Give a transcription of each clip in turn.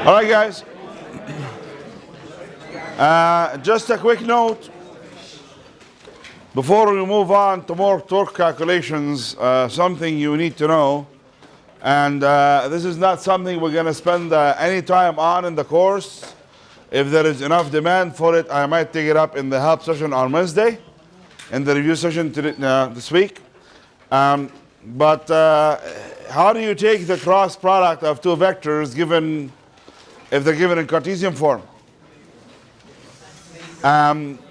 All right, guys. Just a quick note before we move on to more torque calculations. Something you need to know, and this is not something we're going to spend any time on in the course. If there is enough demand for it, I might take it up in the help session on Wednesday, in the review session this week. But how do you take the cross product of two vectors given if they're given in Cartesian form?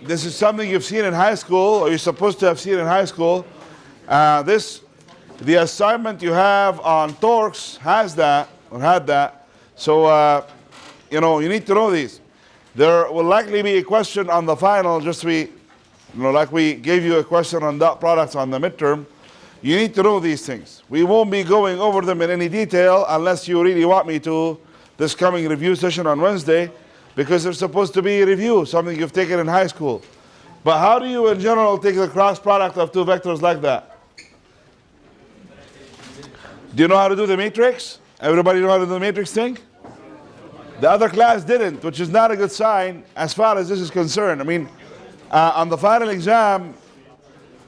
This is something you've seen in high school, or you're supposed to have seen in high school. The assignment you have on torques has that, or had that. So, you need to know these. There will likely be a question on the final, like we gave you a question on dot products on the midterm. You need to know these things. We won't be going over them in any detail unless you really want me to this coming review session on Wednesday, because there's supposed to be a review, something you've taken in high school. But how do you in general take the cross product of two vectors like that? Do you know how to do the matrix? Everybody know how to do the matrix thing? The other class didn't, which is not a good sign as far as this is concerned. I mean, on the final exam,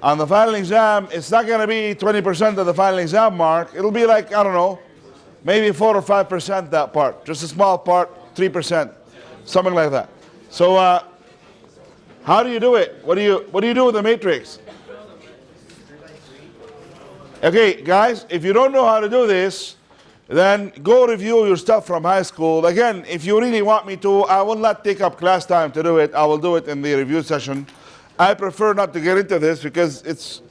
it's not going to be 20% of the final exam mark. It'll be like, I don't know, maybe 4 or 5% that part. Just a small part, 3%, something like that. So how do you do it? What do you do with the matrix? Okay, guys, if you don't know how to do this, then go review your stuff from high school. Again, if you really want me to, I will not take up class time to do it. I will do it in the review session. I prefer not to get into this because it's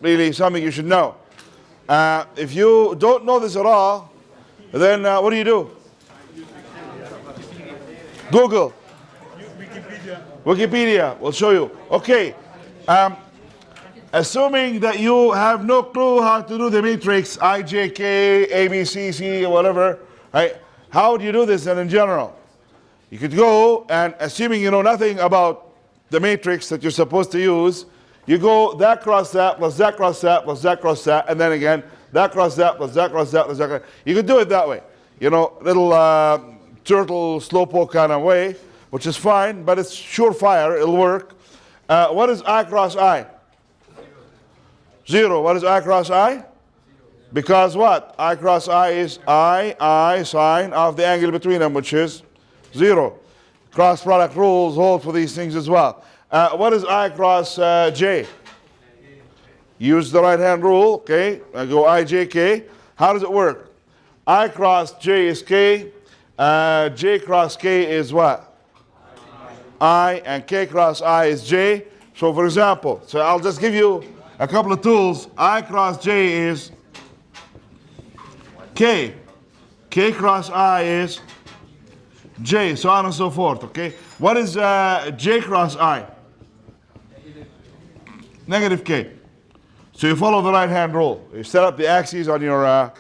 really something you should know. If you don't know this at all, then what do? Google. Wikipedia will show you. Okay. Assuming that you have no clue how to do the matrix, I, J, K, A, B, C, C, or whatever, right? How would you do this then in general? You could go, and assuming you know nothing about the matrix that you're supposed to use, you go that cross that, plus that cross that, plus that cross that, and then again, that cross that, plus that cross that, plus that cross. You could do it that way. Little turtle slowpoke kind of way, which is fine, but it's surefire, it'll work. What is I cross I? 0. What is I cross I? Because what? I cross I is I sine of the angle between them, which is 0. Cross product rules hold for these things as well. What is I cross J? Use the right hand rule, okay? I go I, J, K. How does it work? I cross J is K. J cross K is what? I, and K cross I is J. So for example, I'll just give you a couple of tools. I cross J is K. K cross I is J, so on and so forth, okay? What is J cross I? Negative K. So you follow the right hand rule. You set up the axes on your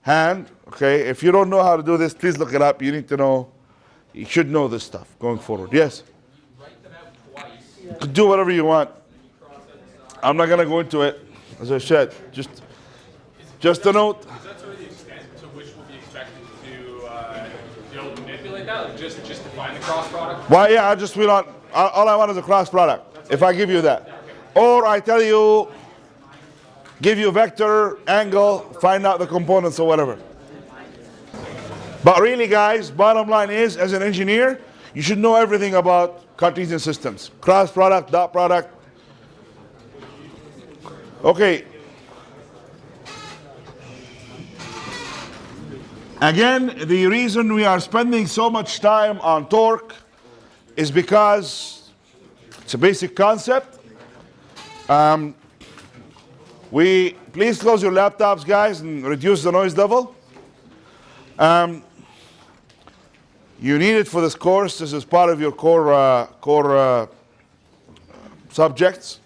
hand, okay? If you don't know how to do this, please look it up. You should know this stuff going forward. Yes? You can do whatever you want. I'm not going to go into it, as I said. Just a note. Is that sort of the extent to which we'll be expected to be able to manipulate that? Like just define the cross product? Well, yeah, all I want is a cross product, if I give you that. Or I tell you, give you vector, angle, find out the components or whatever. But really, guys, bottom line is, as an engineer, you should know everything about Cartesian systems. Cross product, dot product. Okay. Again, the reason we are spending so much time on torque is because it's a basic concept. Please close your laptops, guys, and reduce the noise level. You need it for this course. This is part of your core subjects.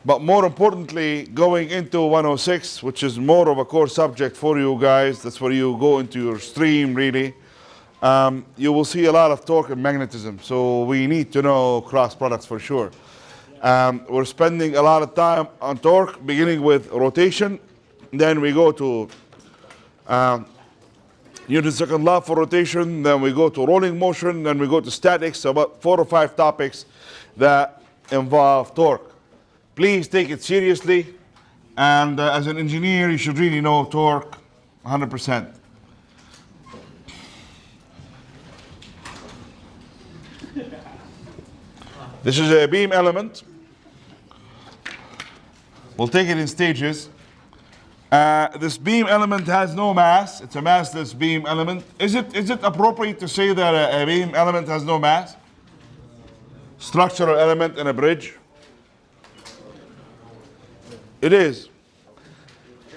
But more importantly, going into 106, which is more of a core subject for you guys, that's where you go into your stream, really. You will see a lot of torque and magnetism. So we need to know cross products for sure. We're spending a lot of time on torque, beginning with rotation. Then we go to Newton's second law for rotation, then we go to rolling motion, then we go to statics, about 4 or 5 topics that involve torque. Please take it seriously, and as an engineer, you should really know torque 100%. This is a beam element. We'll take it in stages. This beam element has no mass. It's a massless beam element. Is it appropriate to say that a beam element has no mass? Structural element in a bridge? It is.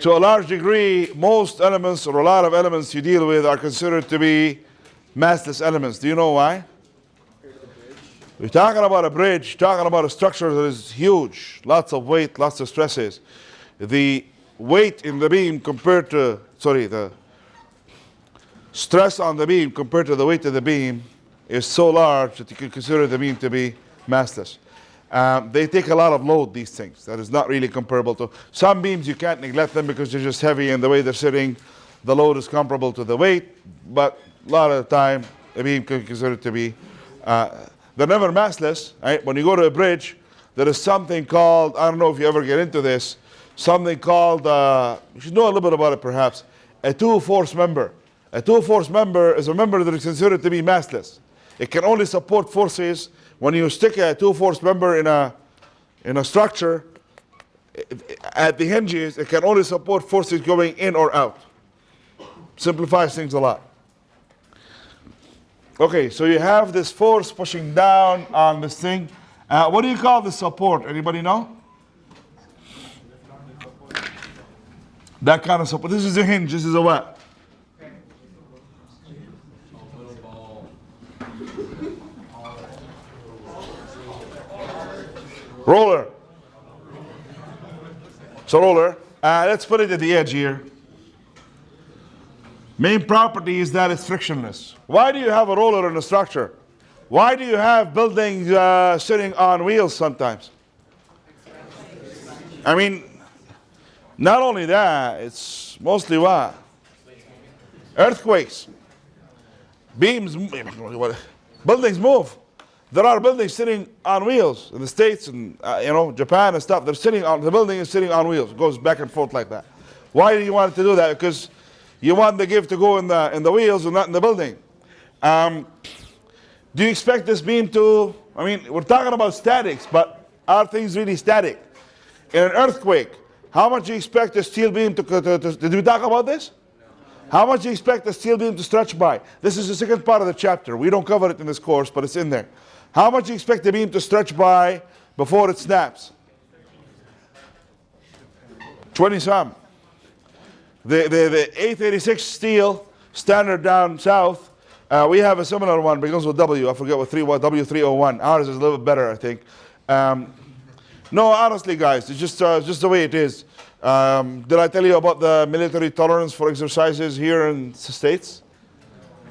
To a large degree, most elements or a lot of elements you deal with are considered to be massless elements. Do you know why? We're talking about a bridge, talking about a structure that is huge, lots of weight, lots of stresses. The weight in the beam compared to, the stress on the beam compared to the weight of the beam is so large that you can consider the beam to be massless. They take a lot of load, these things. That is not really comparable to some beams. You can't neglect them because they're just heavy, and the way they're sitting, the load is comparable to the weight. But a lot of the time, a beam can be considered to be they're never massless, right? When you go to a bridge, there is something called, I don't know if you ever get into this, something called, you should know a little bit about it perhaps, a two-force member. A two-force member is a member that is considered to be massless. It can only support forces. When you stick a two-force member in a structure, at the hinges, it can only support forces going in or out. Simplifies things a lot. Okay, so you have this force pushing down on this thing. What do you call this support? Anybody know? That kind of support. This is a hinge. This is a what? Roller. It's a roller. Let's put it at the edge here. Main property is that it's frictionless. Why do you have a roller in a structure? Why do you have buildings sitting on wheels sometimes? I mean, not only that, it's mostly what? Earthquakes. Beams, buildings move. There are buildings sitting on wheels in the States and Japan and stuff. The building is sitting on wheels. It goes back and forth like that. Why do you want it to do that? Because you want the give to go in the wheels and not in the building. Do you expect this beam to, we're talking about statics, but are things really static? In an earthquake, how much do you expect the steel beam to did we talk about this? How much do you expect the steel beam to stretch by? This is the second part of the chapter. We don't cover it in this course, but it's in there. How much do you expect the beam to stretch by before it snaps? 20 some. The 886 steel standard down south, we have a similar one, begins with W. I forget what W301. Ours is a little bit better, I think. No, honestly, guys, it's just the way it is. Did I tell you about the military tolerance for exercises here in the States?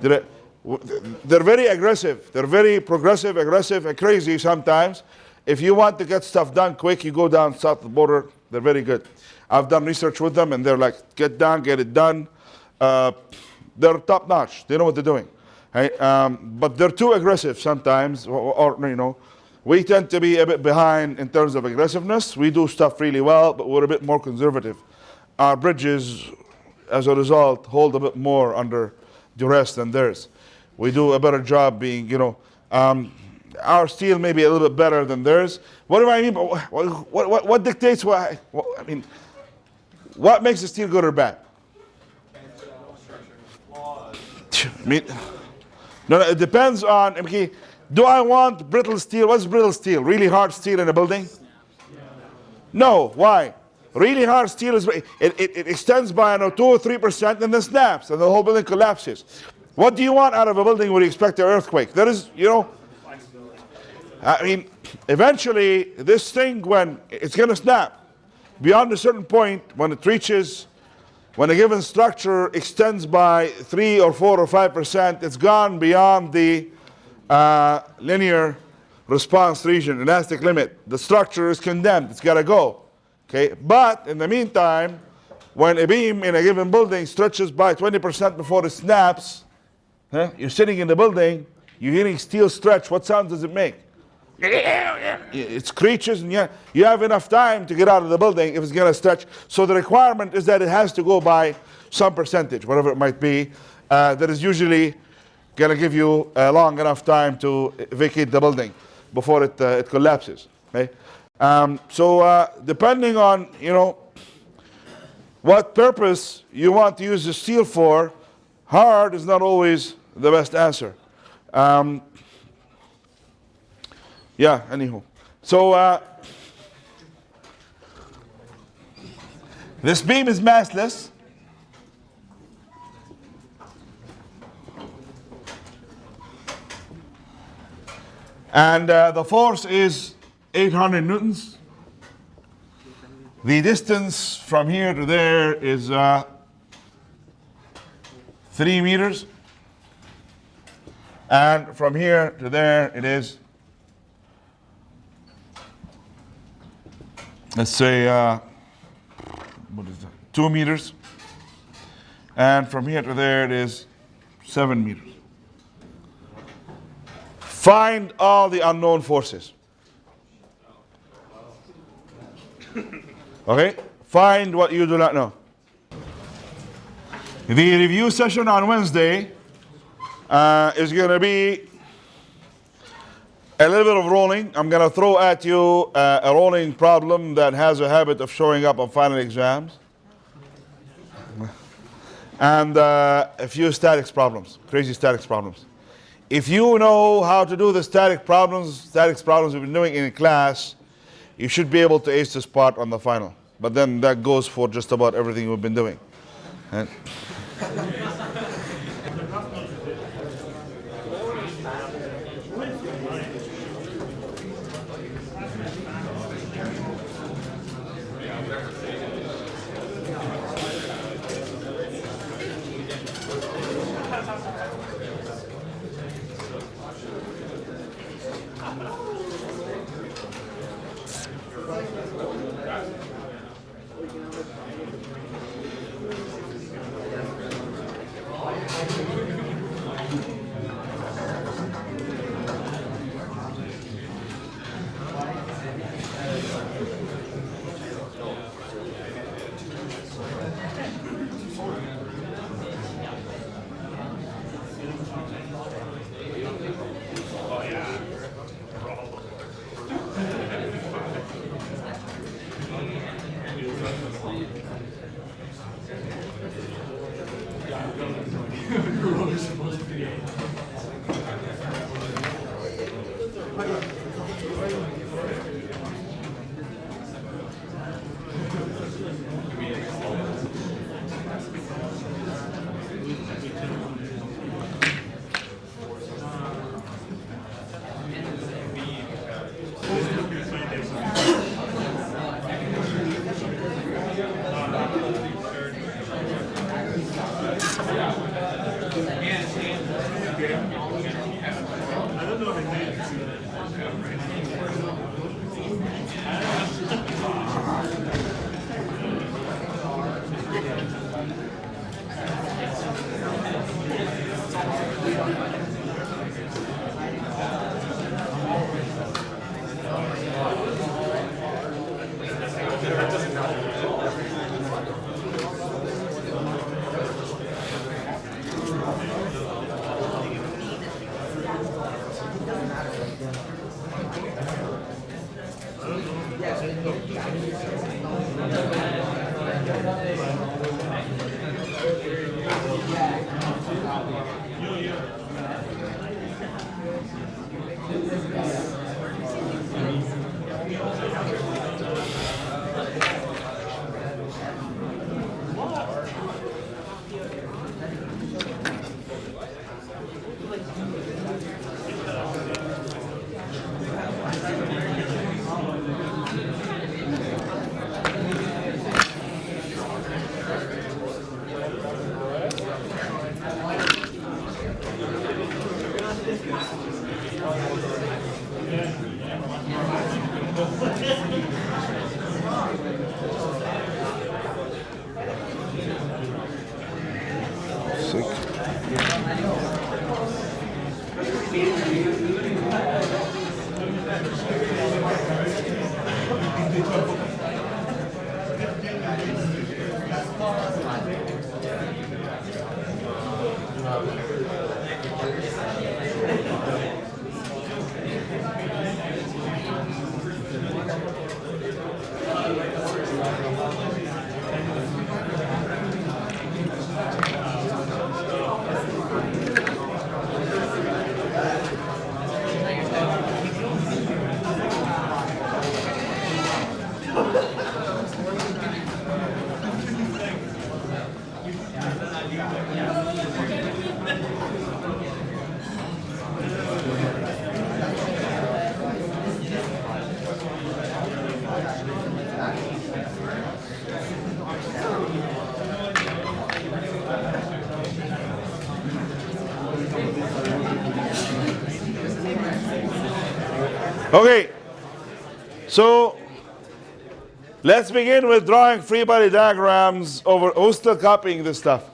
They're very aggressive. They're very progressive, aggressive, and crazy sometimes. If you want to get stuff done quick, you go down south of the border. They're very good. I've done research with them, and they're like, get down, get it done. They're top notch. They know what they're doing. Right? But they're too aggressive sometimes, or we tend to be a bit behind in terms of aggressiveness. We do stuff really well, but we're a bit more conservative. Our bridges, as a result, hold a bit more under duress than theirs. We do a better job being, our steel may be a little bit better than theirs. What do I mean? What dictates what? What makes the steel good or bad? No, it depends on. Okay, do I want brittle steel? What's brittle steel? Really hard steel in a building? No. Why? Really hard steel is it extends by 2 or 3% and then snaps and the whole building collapses. What do you want out of a building where you expect an earthquake? There is, eventually this thing, when it's going to snap, beyond a certain point, when a given structure extends by 3 or 4 or 5%, it's gone beyond the linear response region, elastic limit. The structure is condemned. It's got to go. Okay, but in the meantime, when a beam in a given building stretches by 20% before it snaps, you're sitting in the building, you're hearing steel stretch. What sound does it make? It screeches, and you have enough time to get out of the building if it's going to stretch. So the requirement is that it has to go by some percentage, whatever it might be. That is usually going to give you long enough time to vacate the building before it collapses. Okay? So depending on what purpose you want to use the steel for, hard is not always the best answer. Yeah, anywho. So this beam is massless. And the force is 800 newtons. The distance from here to there is 3 meters. And from here to there it is, let's say, what is that? 2 meters. And from here to there it is 7 meters. Find all the unknown forces. Okay? Find what you do not know. The review session on Wednesday is going to be a little bit of rolling. I'm going to throw at you a rolling problem that has a habit of showing up on final exams. And a few statics problems, crazy statics problems. If you know how to do the statics problems we've been doing in class, you should be able to ace this part on the final. But then that goes for just about everything we've been doing. And Okay, so let's begin with drawing free body diagrams over. Who's still copying this stuff?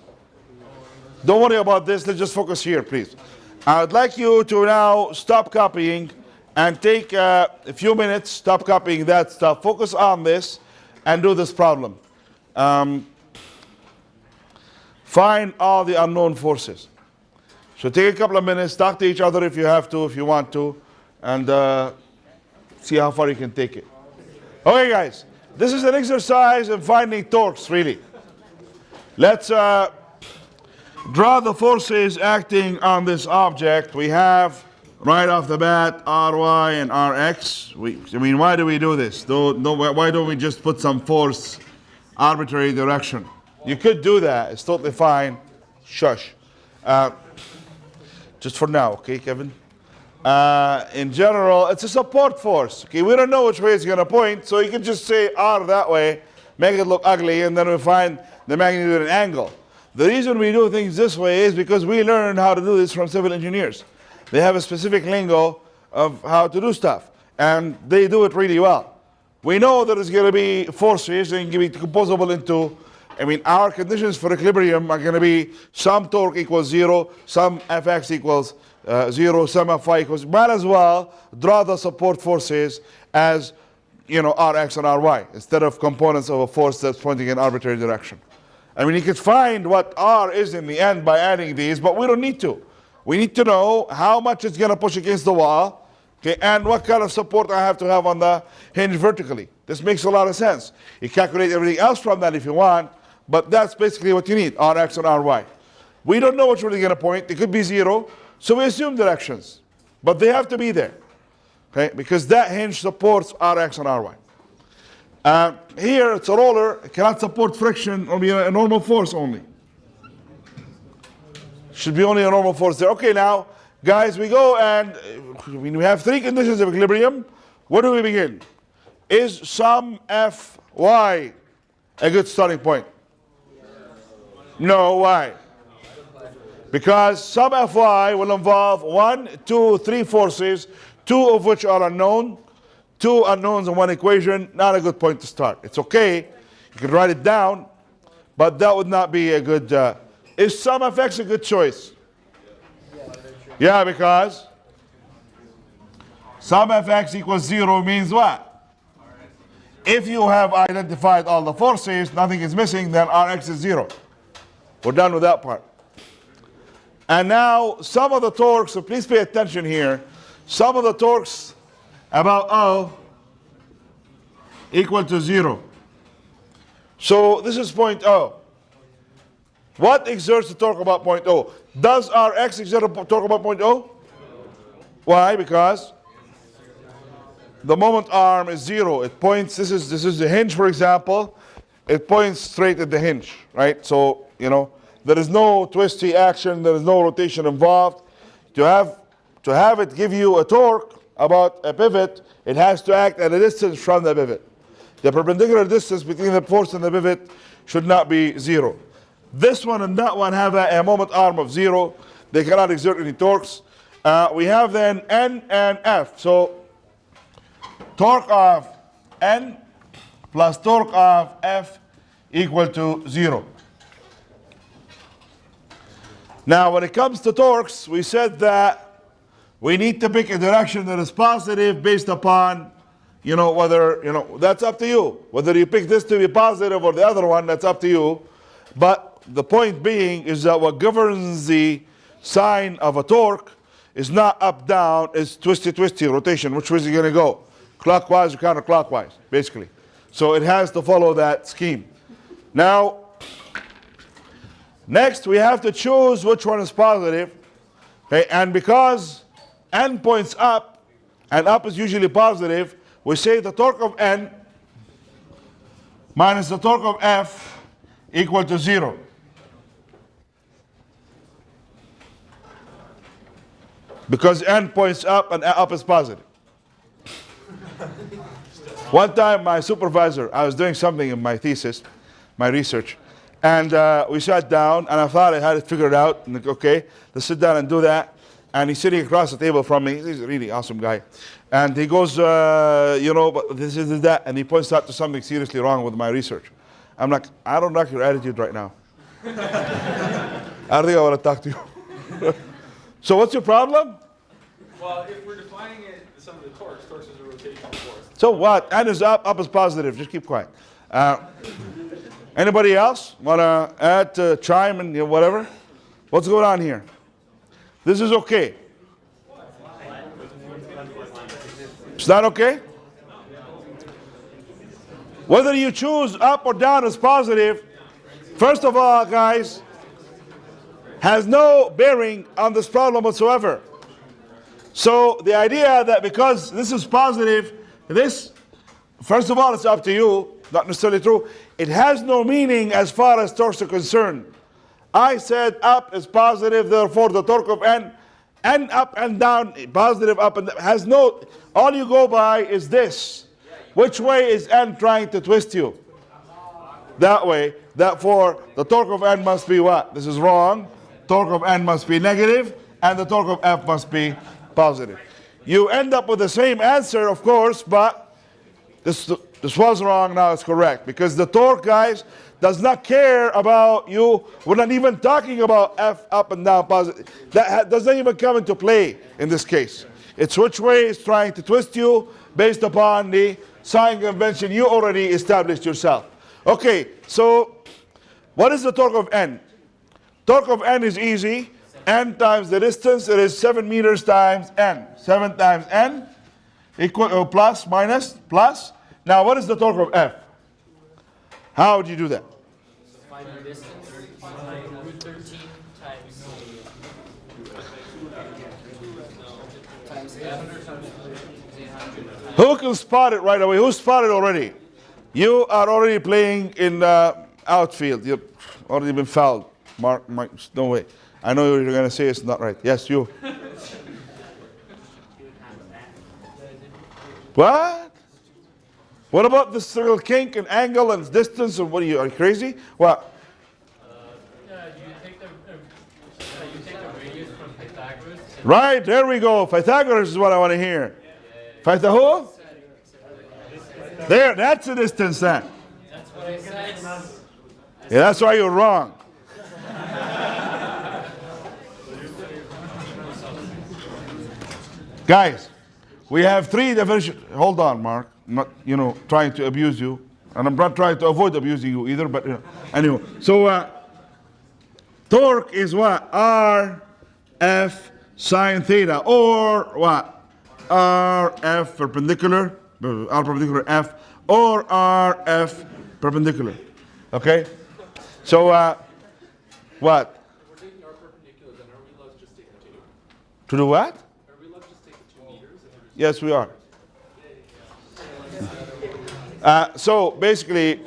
Don't worry about this, let's just focus here, please. I'd like you to now stop copying and take a few minutes, stop copying that stuff, focus on this, and do this problem. Find all the unknown forces. So take a couple of minutes, talk to each other if you have to, if you want to, and see how far you can take it. Okay, guys, this is an exercise in finding torques, really. Let's draw the forces acting on this object. We have, right off the bat, Ry and Rx. Why do we do this? Why don't we just put some force, arbitrary direction? You could do that, it's totally fine. Shush. Just for now, okay, Kevin? In general, it's a support force. Okay, we don't know which way it's going to point, so you can just say R that way, make it look ugly, and then we find the magnitude and angle. The reason we do things this way is because we learned how to do this from civil engineers. They have a specific lingo of how to do stuff, and they do it really well. We know that it's going to be forces and can be decomposable into, our conditions for equilibrium are going to be some torque equals 0, some Fx equals 0, some Fy equals, might as well draw the support forces as, Rx and Ry, instead of components of a force that's pointing in arbitrary direction. You could find what R is in the end by adding these, but we don't need to. We need to know how much it's going to push against the wall, okay, and what kind of support I have to have on the hinge vertically. This makes a lot of sense. You calculate everything else from that if you want, but that's basically what you need, Rx and Ry. We don't know which one they're going to point. It could be 0, so we assume directions, but they have to be there, okay, because that hinge supports Rx and Ry. Here it's a roller, it cannot support friction, or be a normal force only. Should be only a normal force there. Okay, now, guys, we go and we have 3 conditions of equilibrium. Where do we begin? Is some Fy a good starting point? No, why? Because some Fy will involve 1, 2, 3 forces, 2 of which are unknown, 2 unknowns in one equation. Not a good point to start. It's okay, you can write it down, but that would not be a good, is some Fx a good choice? Yeah, because some Fx equals 0 means what? If you have identified all the forces, nothing is missing, then Rx is 0. We're done with that part. And now, some of the torques, so please pay attention here, some of the torques about O equal to 0. So this is point O. What exerts the torque about point O? Does Rx exert a torque about point O? Why? Because the moment arm is 0. It points, this is the hinge, for example. It points straight at the hinge, right? So, there is no twisty action, there is no rotation involved. To have it give you a torque about a pivot, it has to act at a distance from the pivot. The perpendicular distance between the force and the pivot should not be 0. This one and that one have a moment arm of 0. They cannot exert any torques. We have then N and F. So torque of N plus torque of F equal to 0. Now when it comes to torques, we said that we need to pick a direction that is positive based upon you know, whether, you know, that's up to you. Whether you pick this to be positive or the other one, that's up to you. But the point being is that what governs the sign of a torque is not up, down, it's twisty, twisty, rotation. Which way is it going to go? Clockwise or counterclockwise, basically. So it has to follow that scheme. Now, next we have to choose which one is positive. Okay, and because n points up, and up is usually positive, we say the torque of n minus the torque of F equal to 0. Because n points up and up is positive. One time my supervisor, I was doing something in my thesis, my research, and we sat down and I thought I had it figured out. And okay, let's sit down and do that. And he's sitting across the table from me. He's a really awesome guy. And he goes, you know, but this is that. And he points out to something seriously wrong with my research. I'm like, I don't like your attitude right now. I don't think I want to talk to you. So what's your problem? Well, if we're defining it, some of the torques is a rotational force. So what? N is up, up is positive. Just keep quiet. Anybody else want to add, chime, and you know, whatever? What's going on here? This is okay. It's not okay? Whether you choose up or down is positive, first of all, guys, has no bearing on this problem whatsoever. So the idea that because this is positive, this, first of all, it's up to you, not necessarily true. It has no meaning as far as torques are concerned. I said up is positive, therefore the torque of n up and down, positive up and down, has no, all you go by is this. Which way is n trying to twist you? That way. Therefore, the torque of n must be what? This is wrong. Torque of n must be negative, and the torque of F must be positive. You end up with the same answer, of course, but this was wrong, now it's correct. Because the torque, guys, does not care about you. We're not even talking about F up and down positive. That doesn't even come into play in this case. It's which way it's trying to twist you based upon the sign convention you already established yourself. Okay, so what is the torque of n? Torque of n is easy. N times the distance, it is 7 meters times n. 7 times n equal plus, minus, plus. Now what is the torque of F? How would you do that? Find the distance, root 13 times F times 800. Who can spot it right away? Who spotted already? You are already playing in outfield. You've already been fouled. Mark, no way. I know you're going to say it's not right. Yes, you. What? What about this little kink and angle and distance? And what are you crazy? What? You take the radius from Pythagoras. Right, there we go. Pythagoras is what I want to hear. Pythagoras? There, that's the distance then. That's what it says. Yeah, that's why you're wrong. Guys, we have 3 definitions. Hold on, Mark. I'm not, you know, trying to abuse you. And I'm not trying to avoid abusing you either, but, you know. Anyway, so torque is what? R, F, sine theta. Or what? R, F, perpendicular. R, perpendicular, F. Or R, F, perpendicular. Okay? So, what? If we're taking our perpendicular, then are we allowed to just take the 2? To do what? Are we allowed to just take the 2 meters? Yes, we are. So basically,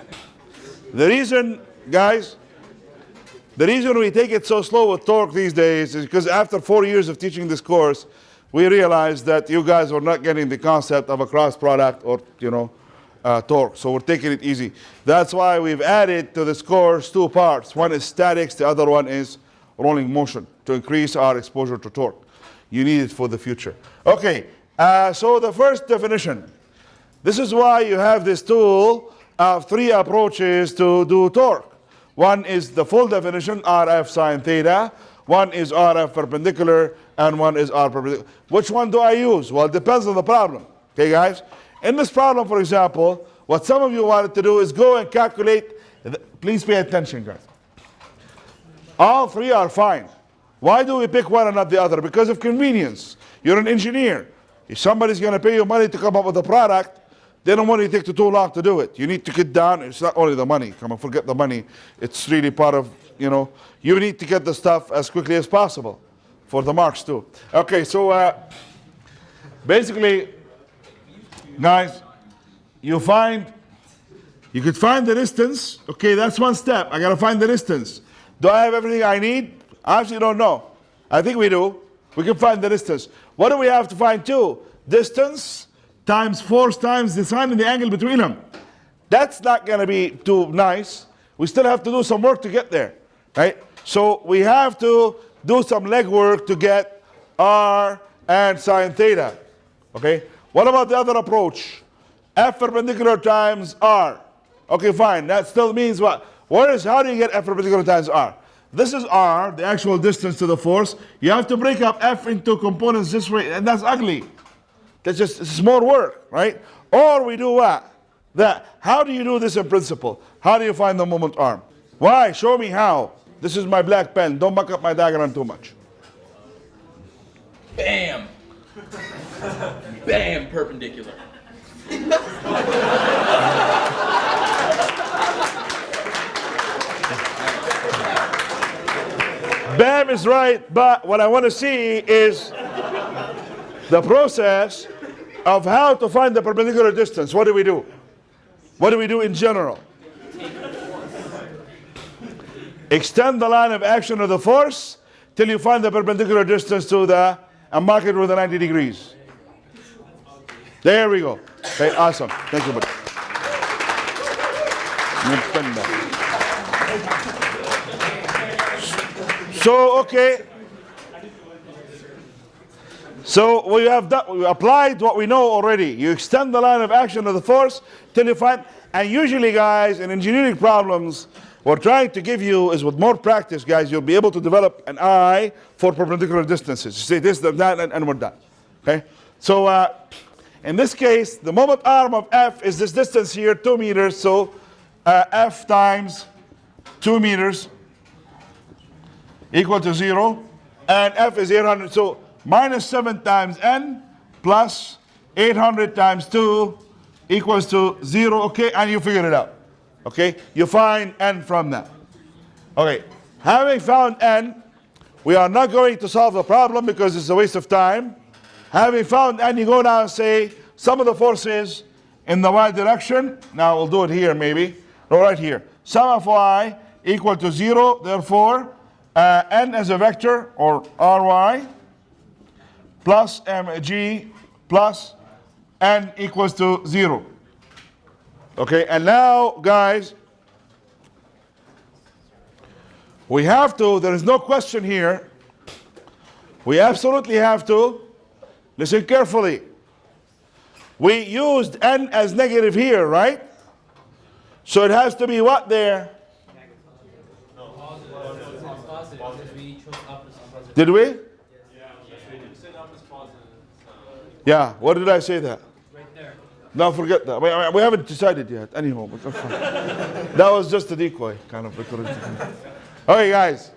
the reason, guys, the reason we take it so slow with torque these days is because after 4 years of teaching this course, we realized that you guys were not getting the concept of a cross product or, you know, torque. So we're taking it easy. That's why we've added to this course 2 parts. One is statics, the other one is rolling motion to increase our exposure to torque. You need it for the future. Okay, so the first definition. This is why you have this tool of 3 approaches to do torque. One is the full definition, RF sine theta. One is RF perpendicular, and one is R perpendicular. Which one do I use? Well, it depends on the problem. Okay, guys? in this problem, for example, what some of you wanted to do is go and calculate. Please pay attention, guys. All three are fine. Why do we pick one and not the other? Because of convenience. You're an engineer. If somebody's going to pay you money to come up with a product, they don't want you to take too long to do it. You need to get down. It's not only the money. Come on, forget the money. It's really part of, you need to get the stuff as quickly as possible for the marks too. Okay, so basically, guys, you could find the distance. Okay, that's one step. I got to find the distance. Do I have everything I need? I actually don't know. I think we do. We can find the distance. What do we have to find too? Distance times force times the sine and the angle between them. That's not going to be too nice. We still have to do some work to get there, right? So we have to do some legwork to get r and sine theta, okay? What about the other approach? F perpendicular times r. Okay, fine. That still means what? How do you get F perpendicular times r? This is r, the actual distance to the force. You have to break up F into components this way, and that's ugly. It's more work, right? Or we do what? How do you do this in principle? How do you find the moment arm? Why? Show me how. This is my black pen. Don't muck up my diagram too much. Bam! Bam, perpendicular. Bam is right, but what I want to see is the process of how to find the perpendicular distance. What do we do? What do we do in general? Extend the line of action of the force till you find the perpendicular distance to and mark it with the 90 degrees. There we go. Okay, awesome. Thank you, buddy. So, okay. So we applied what we know already. You extend the line of action of the force till you find, and usually, guys, in engineering problems, what we're trying to give you is with more practice, guys, you'll be able to develop an eye for perpendicular distances. You say this, that, and we're done. Okay? So in this case, the moment arm of F is this distance here, 2 meters. So F times 2 meters equal to 0. And F is 800. So minus 7 times n plus 800 times 2 equals to 0. Okay, and you figure it out. Okay, you find n from that. Okay, having found n, we are not going to solve the problem because it's a waste of time. Having found n, you go now and say sum of the forces in the y direction. Now we'll do it here maybe. No, right here. Sum of y equal to 0. Therefore, n as a vector, or ry, plus mg plus n equals to 0. Okay, and now, guys, we have to, there is no question here, we absolutely have to, listen carefully. We used n as negative here, right? So it has to be what there? Did we? Yeah, what did I say that? No, forget that. We haven't decided yet. Anyhow, but that's fine. That was just a decoy, kind of. Okay, guys.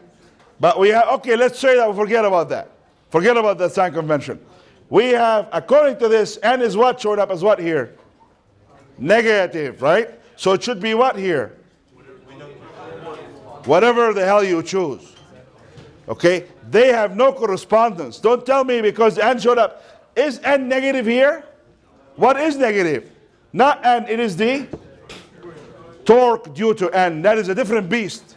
But we have, okay, let's say that we forget about that. Forget about that sign convention. We have, according to this, n is what showed up as what here? Negative, right? So it should be what here? Whatever the hell you choose. Okay? They have no correspondence. Don't tell me because n showed up. Is n negative here? What is negative? Not n, it is the torque due to n. That is a different beast.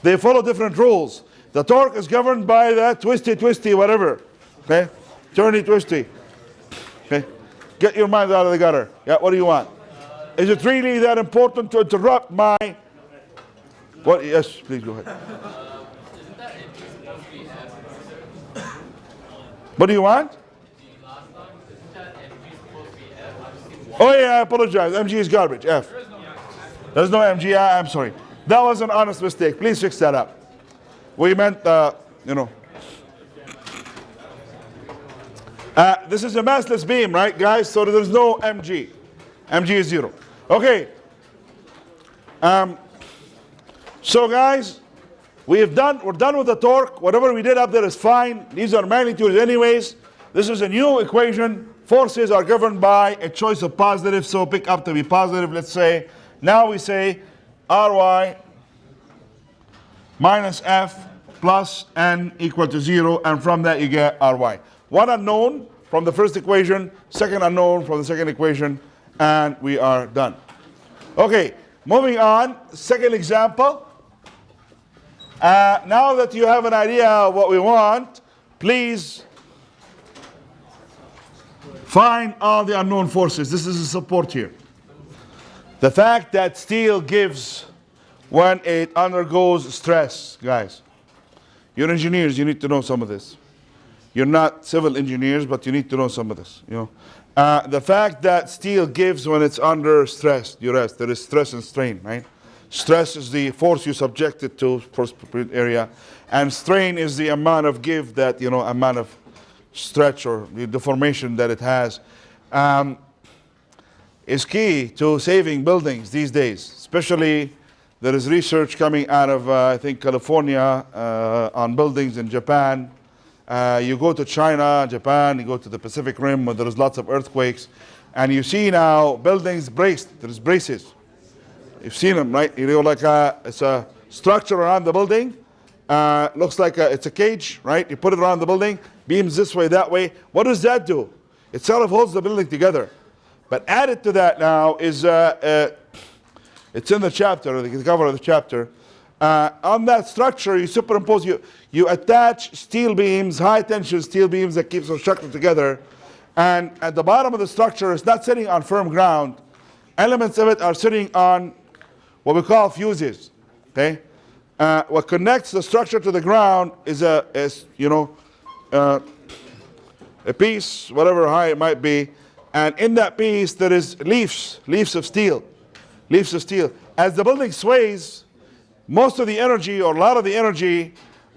They follow different rules. The torque is governed by the twisty, whatever. Okay? Turny, twisty. Okay? Get your mind out of the gutter. Yeah, what do you want? Is it really that important to interrupt my... What? Yes, please go ahead. What do you want? Oh yeah, I apologize. MG is garbage. F. There's no MG. I'm sorry. That was an honest mistake. Please fix that up. We meant, this is a massless beam, right, guys? So there's no MG. mg is 0. Okay. So guys, we're done with the torque. Whatever we did up there is fine. These are magnitudes anyways. This is a new equation. Forces are governed by a choice of positive, so pick up to be positive, let's say. Now we say Ry minus F plus N equal to 0, and from that you get Ry. One unknown from the first equation, second unknown from the second equation, and we are done. Okay, moving on, second example. Now that you have an idea of what we want, please find all the unknown forces. This is a support here. The fact that steel gives when it undergoes stress, guys. You're engineers, you need to know some of this. You're not civil engineers, but you need to know some of this. You know, the fact that steel gives when it's under stress, duress. There is stress and strain, right? Stress is the force you subject it to for a area, and strain is the amount of give that, you know, amount of stretch or the deformation that it has, is key to saving buildings these days. Especially, there is research coming out of, I think, California on buildings in Japan. You go to China, Japan, you go to the Pacific Rim where there's lots of earthquakes, and you see now buildings braced. There's braces. You've seen them, right? You know, like it's a structure around the building. Looks like it's a cage, right? You put it around the building, beams this way, that way. What does that do? It sort of holds the building together. But added to that now is, it's in the chapter, the cover of the chapter. On that structure, you superimpose, you attach steel beams, high tension steel beams that keeps them structured together. And at the bottom of the structure, it's not sitting on firm ground. Elements of it are sitting on what we call fuses. Okay? What connects the structure to the ground is a piece, whatever high it might be, and in that piece there is leaves of steel. As the building sways, most of the energy, or a lot of the energy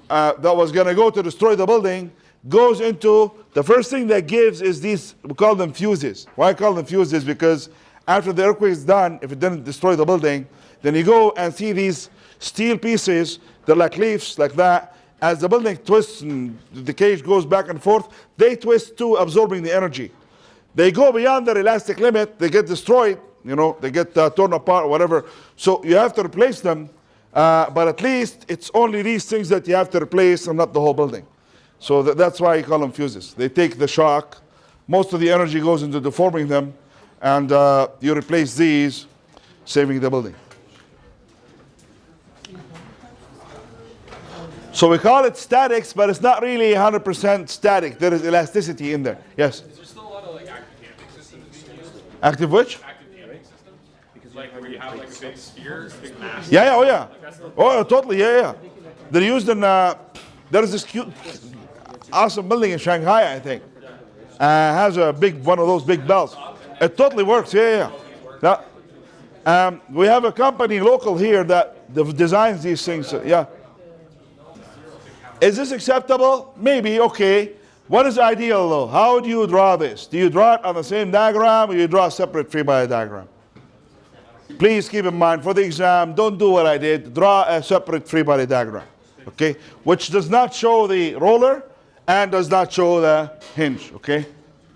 that was going to go to destroy the building, goes into, the first thing that gives is these, we call them fuses. Why I call them fuses? Because after the earthquake is done, if it didn't destroy the building, then you go and see these steel pieces, they're like leaves, like that. As the building twists and the cage goes back and forth, they twist too, absorbing the energy. They go beyond their elastic limit, they get destroyed, you know, they get torn apart or whatever. So you have to replace them, but at least it's only these things that you have to replace and not the whole building. So that's why you call them fuses. They take the shock, most of the energy goes into deforming them, and you replace these, saving the building. So we call it statics, but it's not really 100% static. There is elasticity in there. Yes? Is there still a lot of like active damping systems being used? Active which? Active damping systems? Because like where you have like a big sphere, big mass. Yeah, oh yeah. Oh, totally, yeah. They're used in, there's this cute, awesome building in Shanghai, I think. Has a big, one of those big bells. It totally works, yeah. We have a company local here that designs these things, yeah. Is this acceptable? Maybe, okay. What is ideal though? How do you draw this? Do you draw it on the same diagram, or you draw a separate free body diagram? Please keep in mind for the exam, don't do what I did. Draw a separate free body diagram, okay? Which does not show the roller and does not show the hinge, okay?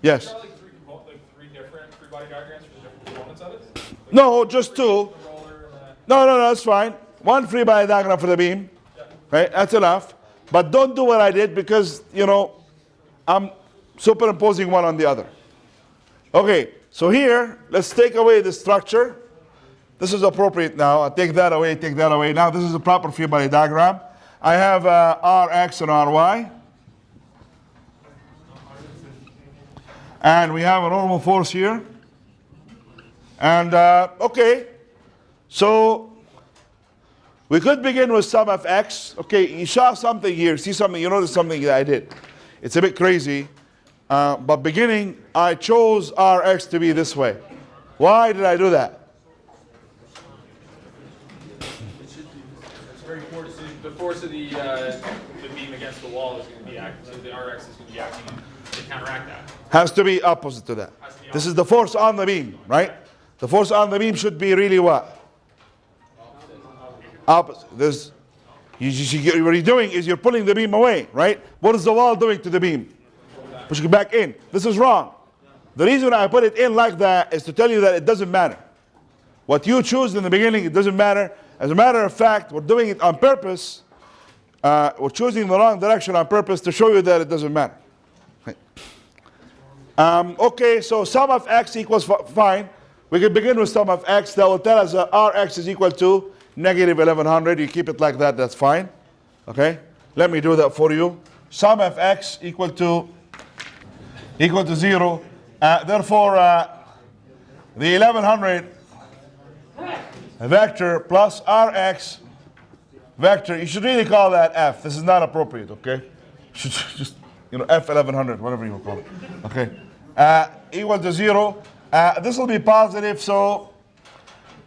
Yes? Is there like three different free body diagrams for the different components of it? Like No, just two. the roller and the... No, that's fine. One free body diagram for the beam, right? That's enough. But don't do what I did because, you know, I'm superimposing one on the other. Okay, so here, let's take away the structure. This is appropriate now. I'll take that away, take that away. Now this is a proper free body diagram. I have Rx and Ry. And we have a normal force here. And, okay, so we could begin with some Fx. Okay, you saw something here. See something, you notice something that I did. It's a bit crazy. But beginning, I chose Rx to be this way. Why did I do that? It's very important. The force of the beam against the wall is going to be acting, so the Rx is going to be acting to counteract that. Has to be opposite to that. This is the force on the beam, right? The force on the beam should be really what? Opposite. What you're doing is you're pulling the beam away, right? What is the wall doing to the beam? Pushing it back in. This is wrong. The reason I put it in like that is to tell you that it doesn't matter. What you choose in the beginning, it doesn't matter. As a matter of fact, we're doing it on purpose. We're choosing the wrong direction on purpose to show you that it doesn't matter. Okay, so sum of x equals fine. We can begin with sum of x. That will tell us that Rx is equal to negative 1100. You keep it like that, that's fine. Okay, let me do that for you. Sum of x equal to 0. Therefore, the 1100 vector plus Rx vector, you should really call that f. This is not appropriate, okay? You should just, f 1100, whatever you call it. Okay, equal to 0. This will be positive, so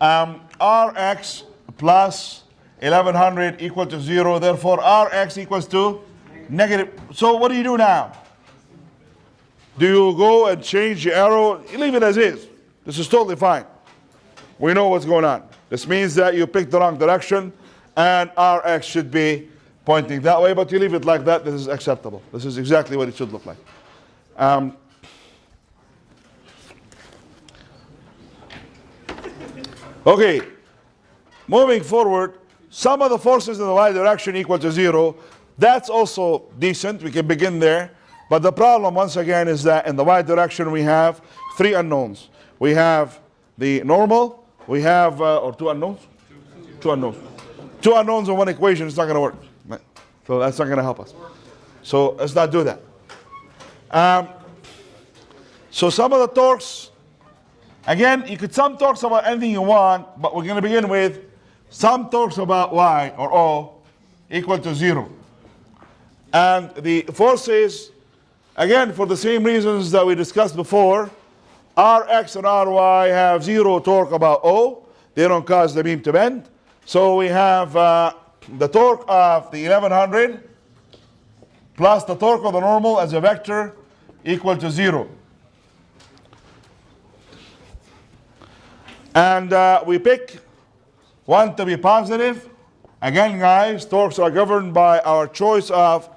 Rx plus 1100 equal to 0. Therefore, Rx equals to negative. So what do you do now? Do you go and change the arrow? You leave it as is. This is totally fine. We know what's going on. This means that you picked the wrong direction and Rx should be pointing that way, but you leave it like that. This is acceptable. This is exactly what it should look like. Okay, moving forward, sum of the forces in the y direction equal to 0. That's also decent. We can begin there. But the problem, once again, is that in the y direction we have 3 unknowns. We have the normal, we have, or 2 unknowns? 2 unknowns. 2 unknowns in one equation, it's not going to work. So that's not going to help us. So let's not do that. So some of the torques, again, you could sum torques about anything you want, but we're going to begin with sum torques about y, or O, equal to 0. And the forces, again, for the same reasons that we discussed before, Rx and Ry have 0 torque about O. They don't cause the beam to bend. So we have the torque of the 1100 plus the torque of the normal as a vector equal to 0. And we pick one to be positive. Again, guys, torques are governed by our choice of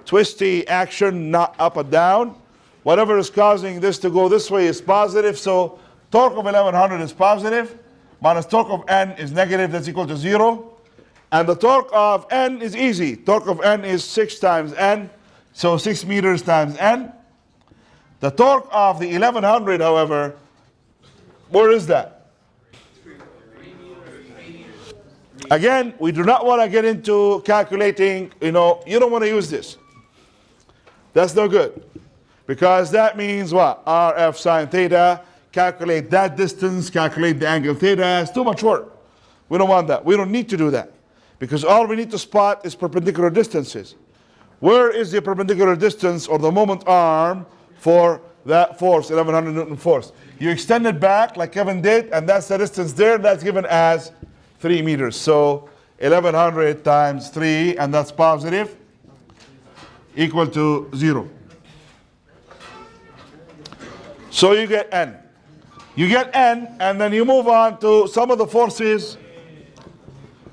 twisty action, not up and down. Whatever is causing this to go this way is positive. So torque of 1100 is positive, minus torque of n is negative, that's equal to 0. And the torque of n is easy. Torque of n is 6 times n, so 6 meters times n. The torque of the 1100, however, where is that? Again, we do not want to get into calculating, you don't want to use this. That's no good. Because that means what? Rf sine theta, calculate that distance, calculate the angle theta. It's too much work. We don't want that. We don't need to do that. Because all we need to spot is perpendicular distances. Where is the perpendicular distance or the moment arm for that force, 1100 Newton force? You extend it back like Kevin did, and that's the distance there. That's given as 3 meters. So 1100 times 3, and that's positive, equal to 0. So you get n. You get n, and then you move on to some of the forces,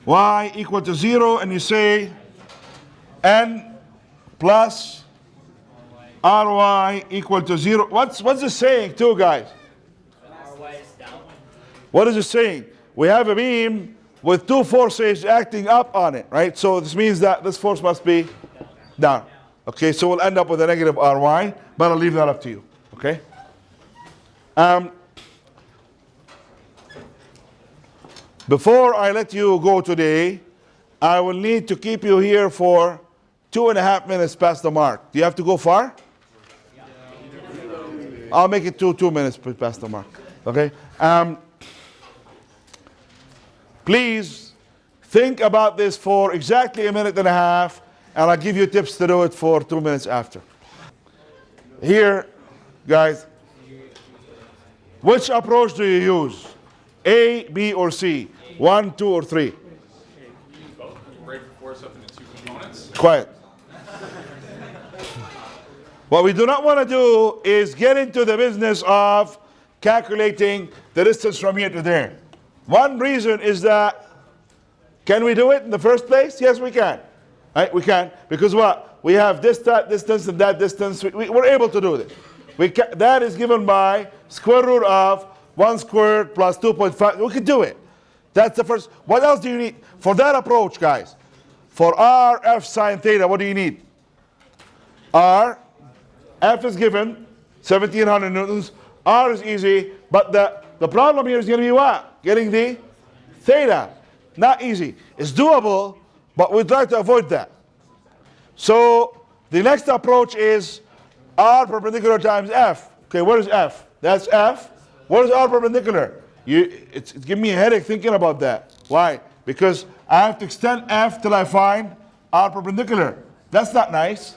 y equal to 0, and you say n plus ry equal to 0. What's this saying too, guys? Ry is down. What is it saying? We have a beam with 2 forces acting up on it, right? So this means that this force must be down. Okay, so we'll end up with a negative ry, but I'll leave that up to you. Okay? Before I let you go today, I will need to keep you here for 2.5 minutes past the mark. Do you have to go far? I'll make it 2 minutes past the mark. Okay? Please think about this for exactly 1.5 minutes, and I'll give you tips to do it for 2 minutes after. Here, guys, which approach do you use? A, B, or C? 1, 2, or 3? Use both. Break the force up into 2 components. Quiet. What we do not want to do is get into the business of calculating the distance from here to there. One reason is that, can we do it in the first place? Yes, we can. Right? We can, because what? We have this, that distance, and that distance. We're able to do it. That is given by square root of 1 squared plus 2.5. We could do it. That's the first. What else do you need? For that approach, guys, for r f sine theta, what do you need? R, f is given, 1700 newtons. R is easy, but the problem here is going to be what? Getting the theta. Not easy. It's doable, but we try to avoid that. So the next approach is r perpendicular times f. Okay, where is f? That's f. What is r perpendicular? It's giving me a headache thinking about that. Why? Because I have to extend f till I find r perpendicular. That's not nice.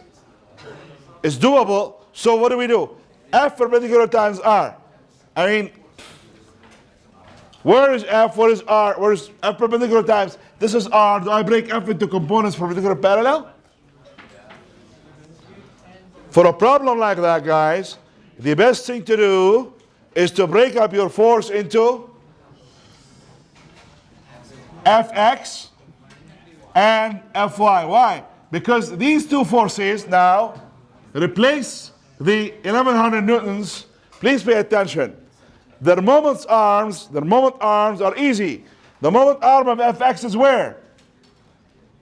It's doable. So what do? F perpendicular times r. I mean, where is f? Where is r? Where is f perpendicular times? This is r. Do I break f into components perpendicular parallel? For a problem like that, guys, the best thing to do is to break up your force into Fx and Fy. Why? Because these two forces now replace the 1100 newtons. Please pay attention. Their moment arms are easy. The moment arm of Fx is where?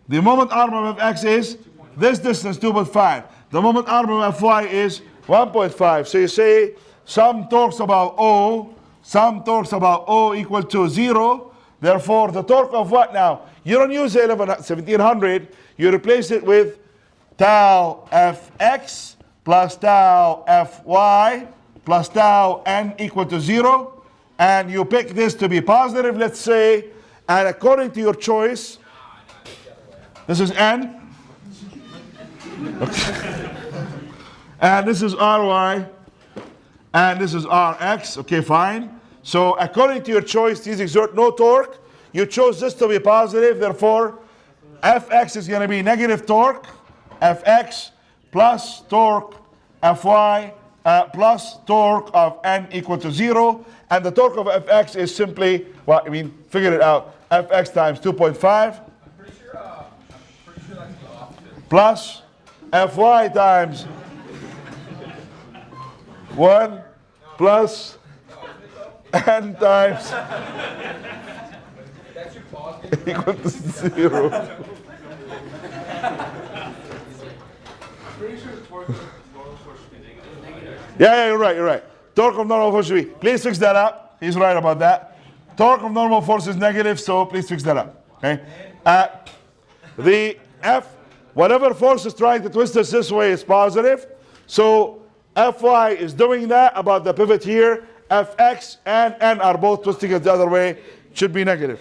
The moment arm of Fx is this distance, 2.5. The moment arm of Fy is 1.5. So you say some talks about O, some talks about O equal to 0. Therefore, the torque of what now? You don't use 1700. You replace it with tau Fx plus tau Fy plus tau n equal to 0. And you pick this to be positive, let's say. And according to your choice, this is n. And this is Ry, and this is Rx, okay, fine. So according to your choice, these exert no torque. You chose this to be positive, therefore Fx is going to be negative torque, Fx plus torque Fy plus torque of n equal to 0. And the torque of Fx is simply, well, I mean, figure it out, Fx times 2.5 plus Fy times 1 plus n times equal to 0. Yeah, you're right. Torque of normal force should be. Please fix that up. He's right about that. Torque of normal force is negative, so please fix that up. Okay. The F, whatever force is trying to twist us this way is positive. So Fy is doing that about the pivot here. Fx and n are both twisting it the other way. Should be negative.